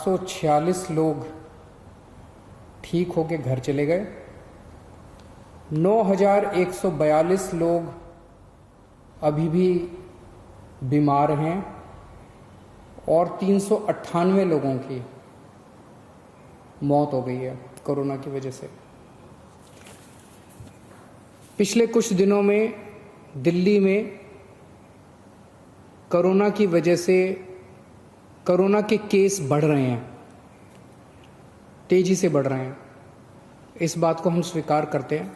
446 लोग ठीक होके घर चले गए, 9,142 लोग अभी भी बीमार हैं और 398 लोगों की मौत हो गई है कोरोना की वजह से। पिछले कुछ दिनों में दिल्ली में कोरोना की वजह से कोरोना के केस बढ़ रहे हैं, तेजी से बढ़ रहे हैं। इस बात को हम स्वीकार करते हैं।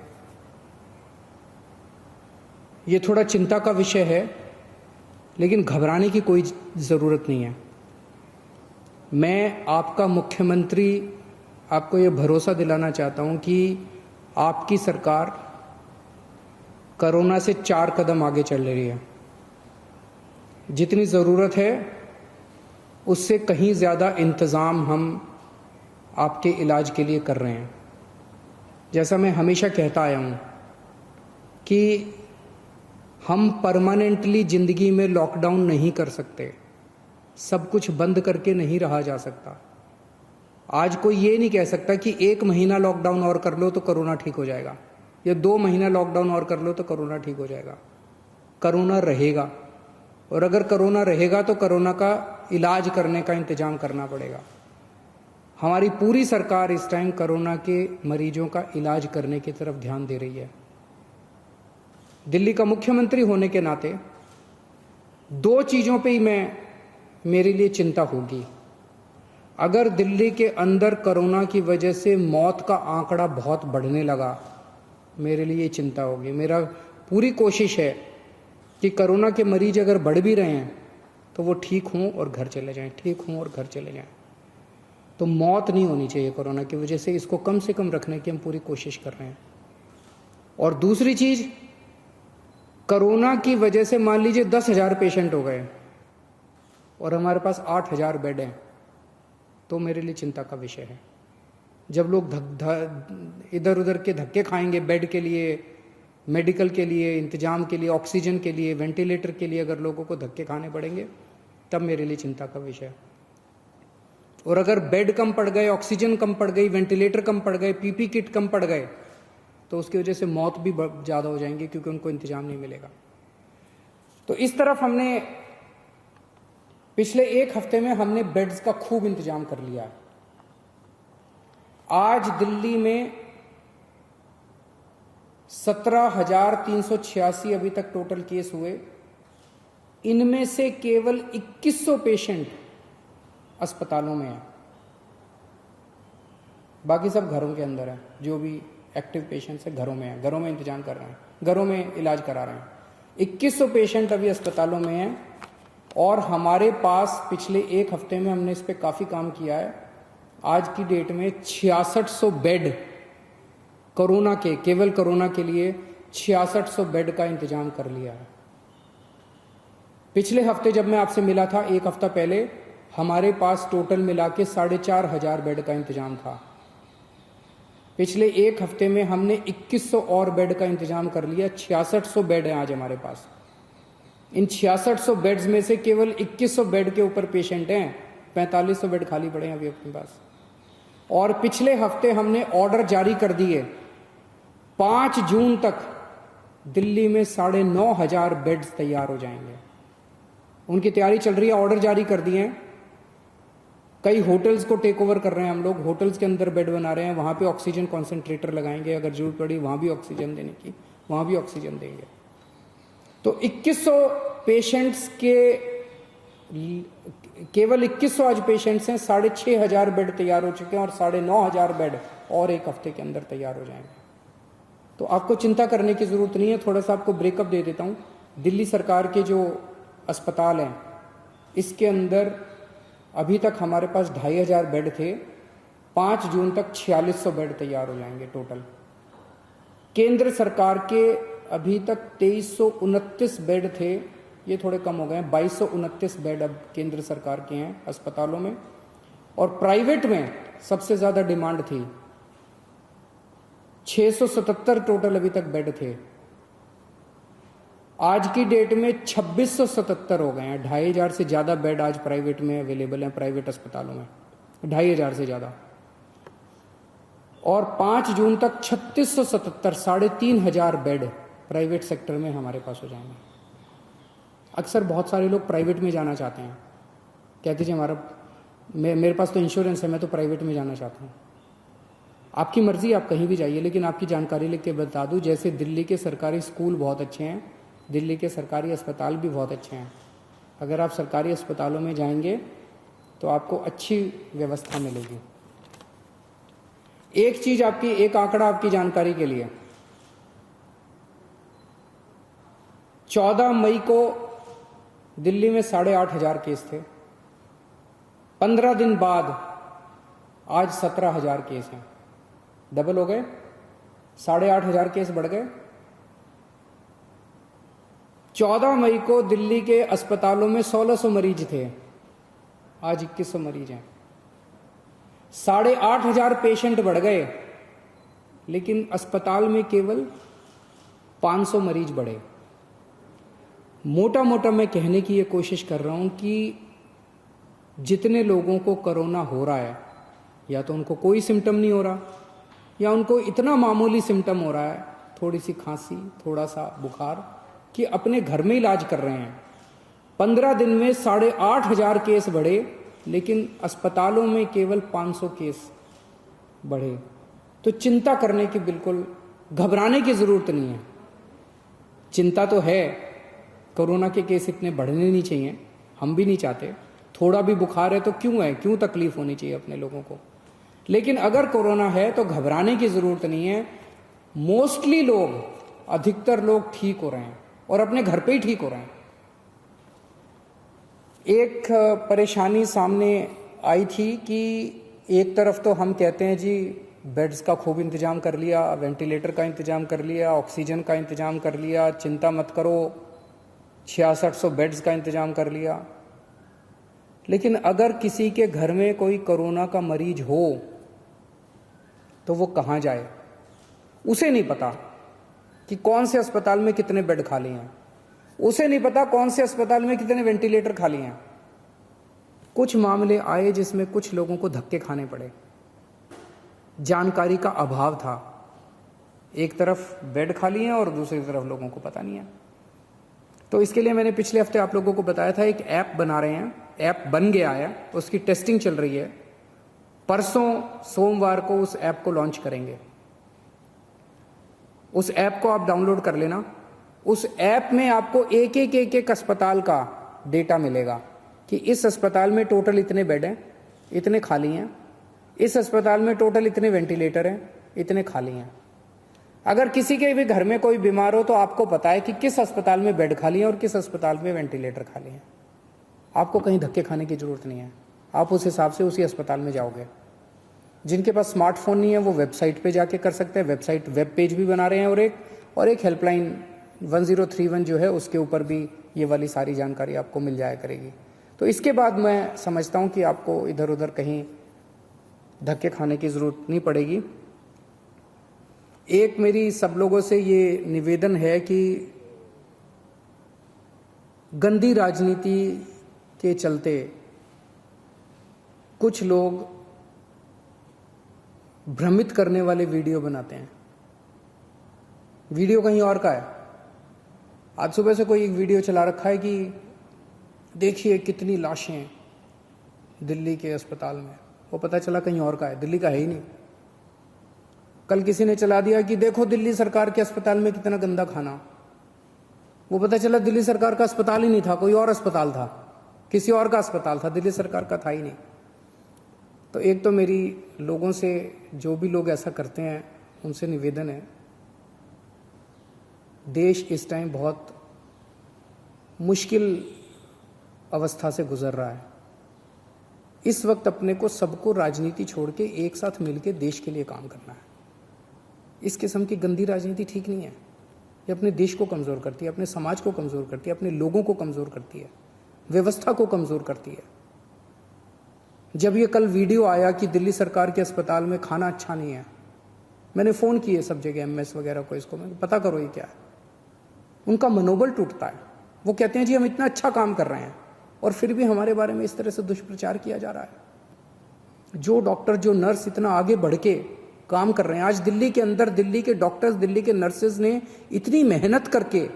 ये थोड़ा चिंता का विषय है, लेकिन घबराने की कोई ज़रूरत नहीं है। मैं आपका मुख्यमंत्री आपको ये भरोसा दिलाना चाहता हूं कि आपकी सरकार कोरोना से 4 कदम आगे चल रही है। जितनी ज़रूरत है उससे कहीं ज़्यादा इंतज़ाम हम आपके इलाज के लिए कर रहे हैं। जैसा मैं हमेशा कहता आया हूँ कि हम परमानेंटली ज़िंदगी में लॉकडाउन नहीं कर सकते, सब कुछ बंद करके नहीं रहा जा सकता। आज कोई ये नहीं कह सकता कि 1 महीना लॉकडाउन और कर लो तो कोरोना ठीक हो जाएगा, या 2 महीना लॉकडाउन और कर लो तो कोरोना ठीक हो जाएगा। कोरोना रहेगा, और अगर कोरोना रहेगा तो कोरोना का इलाज करने का इंतजाम करना पड़ेगा। हमारी पूरी सरकार इस टाइम कोरोना के मरीजों का इलाज करने की तरफ ध्यान दे रही है। दिल्ली का मुख्यमंत्री होने के नाते 2 चीज़ों पे ही मेरे लिए चिंता होगी। अगर दिल्ली के अंदर कोरोना की वजह से मौत का आंकड़ा बहुत बढ़ने लगा, मेरे लिए चिंता होगी। मेरा पूरी कोशिश है कि कोरोना के मरीज अगर बढ़ भी रहे हैं तो वो ठीक हों और घर चले जाएं, ठीक हों और घर चले जाएं। तो मौत नहीं होनी चाहिए कोरोना की वजह से, इसको कम से कम रखने की हम पूरी कोशिश कर रहे हैं। और दूसरी चीज़, कोरोना की वजह से मान लीजिए 10,000 पेशेंट हो गए और हमारे पास 8,000 बेड हैं, तो मेरे लिए चिंता का विषय है। जब लोग इधर उधर के धक्के खाएंगे बेड के लिए, मेडिकल के लिए, इंतजाम के लिए, ऑक्सीजन के लिए, वेंटिलेटर के लिए, अगर लोगों को धक्के खाने पड़ेंगे, तब मेरे लिए चिंता का विषय है। और अगर बेड कम पड़ गए, ऑक्सीजन कम पड़ गई, वेंटिलेटर कम पड़ गए, पीपी किट कम पड़ गए, तो उसकी वजह से मौत भी ज़्यादा हो जाएंगी, क्योंकि उनको इंतजाम नहीं मिलेगा। तो इस तरफ हमने पिछले 1 हफ्ते में हमने बेड्स का खूब इंतजाम कर लिया है। आज दिल्ली में 17,386 अभी तक टोटल केस हुए। इनमें से केवल 2100 पेशेंट अस्पतालों में है, बाकी सब घरों के अंदर है। जो भी एक्टिव पेशेंट्स है घरों में है, घरों में इंतजाम कर रहे हैं, घरों में इलाज करा रहे हैं। 2100 पेशेंट अभी अस्पतालों में हैं। और हमारे पास पिछले 1 हफ्ते में हमने इस पर काफ़ी काम किया है। आज की डेट में 6600 बेड कोरोना के, केवल कोरोना के लिए 6600 बेड का इंतजाम कर लिया है। पिछले हफ्ते जब मैं आपसे मिला था 1 हफ्ता पहले, हमारे पास टोटल मिला के 4,500 बेड का इंतजाम था। पिछले 1 हफ्ते में हमने 2100 और बेड का इंतजाम कर लिया। 6600 बेड हैं आज हमारे पास। इन 6600 बेड्स में से केवल 2100 बेड के ऊपर पेशेंट हैं, 4500 बेड खाली पड़े हैं अभी अपने पास। और पिछले हफ्ते हमने ऑर्डर जारी कर दिए, 5 जून तक दिल्ली में 9,500 बेड्स तैयार हो जाएंगे। उनकी तैयारी चल रही है, ऑर्डर जारी कर दिए हैं। कई होटल्स को टेक ओवर कर रहे हैं हम लोग, होटल्स के अंदर बेड बना रहे हैं, वहाँ पे ऑक्सीजन कॉन्सेंट्रेटर लगाएंगे, अगर जरूरत पड़ी वहाँ भी ऑक्सीजन देने की, वहाँ भी ऑक्सीजन देंगे। तो 2100 पेशेंट्स के, केवल 2100 आज पेशेंट्स हैं, 6,500 बेड तैयार हो चुके हैं और 9,500 बेड और 1 हफ्ते के अंदर तैयार हो जाएंगे। तो आपको चिंता करने की ज़रूरत नहीं है। थोड़ा सा आपको ब्रेकअप दे देता हूँ। दिल्ली सरकार के जो अस्पताल हैं, इसके अंदर अभी तक हमारे पास 2,500 बेड थे। 5 जून तक 4600 बेड तैयार हो जाएंगे टोटल। केंद्र सरकार के अभी तक 2329 बेड थे, ये थोड़े कम हो गए हैं, 2229 बेड अब केंद्र सरकार के हैं अस्पतालों में। और प्राइवेट में सबसे ज़्यादा डिमांड थी, 677 टोटल अभी तक बेड थे। आज की डेट में 2677 हो गए हैं। 2,500 से ज़्यादा बेड आज प्राइवेट में अवेलेबल हैं, प्राइवेट अस्पतालों में। 2,500 से ज़्यादा। और 5 जून तक 3677 3,500 बेड प्राइवेट सेक्टर में हमारे पास हो जाएंगे। अक्सर बहुत सारे लोग प्राइवेट में जाना चाहते हैं, कहते जी मेरे पास तो इंश्योरेंस है, मैं तो प्राइवेट में जाना चाहता हूँ। आपकी मर्जी, आप कहीं भी जाइए, लेकिन आपकी जानकारी लेके बता दूँ, जैसे दिल्ली के सरकारी स्कूल बहुत अच्छे हैं, दिल्ली के सरकारी अस्पताल भी बहुत अच्छे हैं। अगर आप सरकारी अस्पतालों में जाएंगे तो आपको अच्छी व्यवस्था मिलेगी। एक चीज आपकी, एक आंकड़ा आपकी जानकारी के लिए, 14 मई को दिल्ली में 8,500 केस थे। 15 दिन बाद आज 17,000 केस हैं, डबल हो गए, 8,500 केस बढ़ गए। 14 मई को दिल्ली के अस्पतालों में 1,600 मरीज थे, आज 2,100 मरीज हैं। 8,500 पेशेंट बढ़ गए, लेकिन अस्पताल में केवल 500 मरीज बढ़े। मोटा मोटा मैं कहने की ये कोशिश कर रहा हूं कि जितने लोगों को कोरोना हो रहा है, या तो उनको कोई सिम्टम नहीं हो रहा, या उनको इतना मामूली सिम्टम हो रहा है, थोड़ी सी खांसी, थोड़ा सा बुखार, कि अपने घर में इलाज कर रहे हैं। 15 दिन में 8,500 केस बढ़े, लेकिन अस्पतालों में केवल 500 केस बढ़े। तो चिंता करने की, बिल्कुल घबराने की जरूरत नहीं है। चिंता तो है, कोरोना के केस इतने बढ़ने नहीं चाहिए, हम भी नहीं चाहते। थोड़ा भी बुखार है तो क्यों है, क्यों तकलीफ होनी चाहिए अपने लोगों को। लेकिन अगर कोरोना है तो घबराने की जरूरत नहीं है। मोस्टली लोग, अधिकतर लोग ठीक हो रहे हैं और अपने घर पे ही ठीक हो रहे हैं। एक परेशानी सामने आई थी कि एक तरफ तो हम कहते हैं जी बेड्स का खूब इंतजाम कर लिया, वेंटिलेटर का इंतजाम कर लिया, ऑक्सीजन का इंतजाम कर लिया, चिंता मत करो, 6600 बेड्स का इंतजाम कर लिया। लेकिन अगर किसी के घर में कोई कोरोना का मरीज हो तो वो कहाँ जाए, उसे नहीं पता कि कौन से अस्पताल में कितने बेड खाली हैं, उसे नहीं पता कौन से अस्पताल में कितने वेंटिलेटर खाली हैं। कुछ मामले आए जिसमें कुछ लोगों को धक्के खाने पड़े, जानकारी का अभाव था। एक तरफ बेड खाली हैं और दूसरी तरफ लोगों को पता नहीं है। तो इसके लिए मैंने पिछले हफ्ते आप लोगों को बताया था, एक ऐप बना रहे हैं, ऐप बन गया है, उसकी टेस्टिंग चल रही है। परसों सोमवार को उस ऐप को लॉन्च करेंगे। उस ऐप को आप डाउनलोड कर लेना। उस ऐप में आपको एक अस्पताल का डेटा मिलेगा कि इस अस्पताल में टोटल इतने बेड हैं, इतने खाली हैं, इस अस्पताल में टोटल इतने वेंटिलेटर हैं, इतने खाली हैं। अगर किसी के भी घर में कोई बीमार हो तो आपको पता है कि किस अस्पताल में बेड खाली है और किस अस्पताल में वेंटिलेटर खाली है। आपको कहीं धक्के खाने की जरूरत नहीं है, आप उस हिसाब से उसी अस्पताल में जाओगे। जिनके पास स्मार्टफोन नहीं है वो वेबसाइट पे जाके कर सकते हैं, वेबसाइट वेब पेज भी बना रहे हैं, और एक हेल्पलाइन 1031 जो है उसके ऊपर भी ये वाली सारी जानकारी आपको मिल जाया करेगी। तो इसके बाद मैं समझता हूँ कि आपको इधर उधर कहीं धक्के खाने की जरूरत नहीं पड़ेगी। एक मेरी सब लोगों से ये निवेदन है कि गंदी राजनीति के चलते कुछ लोग भ्रमित करने वाले वीडियो बनाते हैं। वीडियो कहीं और का है। आज सुबह से कोई एक वीडियो चला रखा है कि देखिए कितनी लाशें दिल्ली के अस्पताल में, वो पता चला कहीं और का है, दिल्ली का है ही नहीं। कल किसी ने चला दिया कि देखो दिल्ली सरकार के अस्पताल में कितना गंदा खाना, वो पता चला दिल्ली सरकार का अस्पताल ही नहीं था, कोई और अस्पताल था, किसी और का अस्पताल था, दिल्ली सरकार का था ही नहीं। तो एक तो मेरी लोगों से, जो भी लोग ऐसा करते हैं उनसे निवेदन है, देश इस टाइम बहुत मुश्किल अवस्था से गुजर रहा है। इस वक्त अपने को सबको राजनीति छोड़ के एक साथ मिलकर देश के लिए काम करना है। इस किस्म की गंदी राजनीति ठीक नहीं है। ये अपने देश को कमज़ोर करती है, अपने समाज को कमज़ोर करती है, अपने लोगों को कमज़ोर करती है, व्यवस्था को कमज़ोर करती है। जब ये कल वीडियो आया कि दिल्ली सरकार के अस्पताल में खाना अच्छा नहीं है, मैंने फ़ोन किए सब जगह एमएस वगैरह को, इसको मैं पता करो ये क्या है। उनका मनोबल टूटता है। वो कहते हैं जी हम इतना अच्छा काम कर रहे हैं और फिर भी हमारे बारे में इस तरह से दुष्प्रचार किया जा रहा है। जो डॉक्टर, जो नर्स इतना आगे बढ़ के काम कर रहे हैं। आज दिल्ली के अंदर दिल्ली के डॉक्टर्स, दिल्ली के नर्सेज ने इतनी मेहनत करके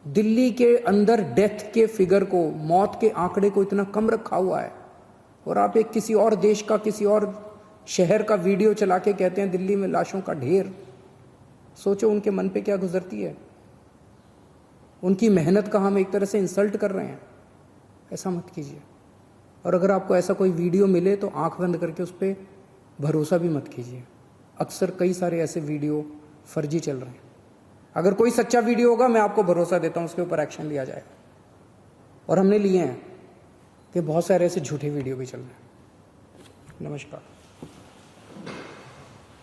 दिल्ली के अंदर डेथ के फिगर को, मौत के आंकड़े को इतना कम रखा हुआ है। और आप एक किसी और देश का, किसी और शहर का वीडियो चला के कहते हैं दिल्ली में लाशों का ढेर। सोचो उनके मन पे क्या गुजरती है। उनकी मेहनत का हम एक तरह से इंसल्ट कर रहे हैं। ऐसा मत कीजिए। और अगर आपको ऐसा कोई वीडियो मिले तो आंख बंद करके उस पर भरोसा भी मत कीजिए। अक्सर कई सारे ऐसे वीडियो फर्जी चल रहे हैं। अगर कोई सच्चा वीडियो होगा, मैं आपको भरोसा देता हूं उसके ऊपर एक्शन लिया जाएगा। और हमने लिए हैं कि बहुत सारे ऐसे झूठे वीडियो भी चल रहे हैं। नमस्कार।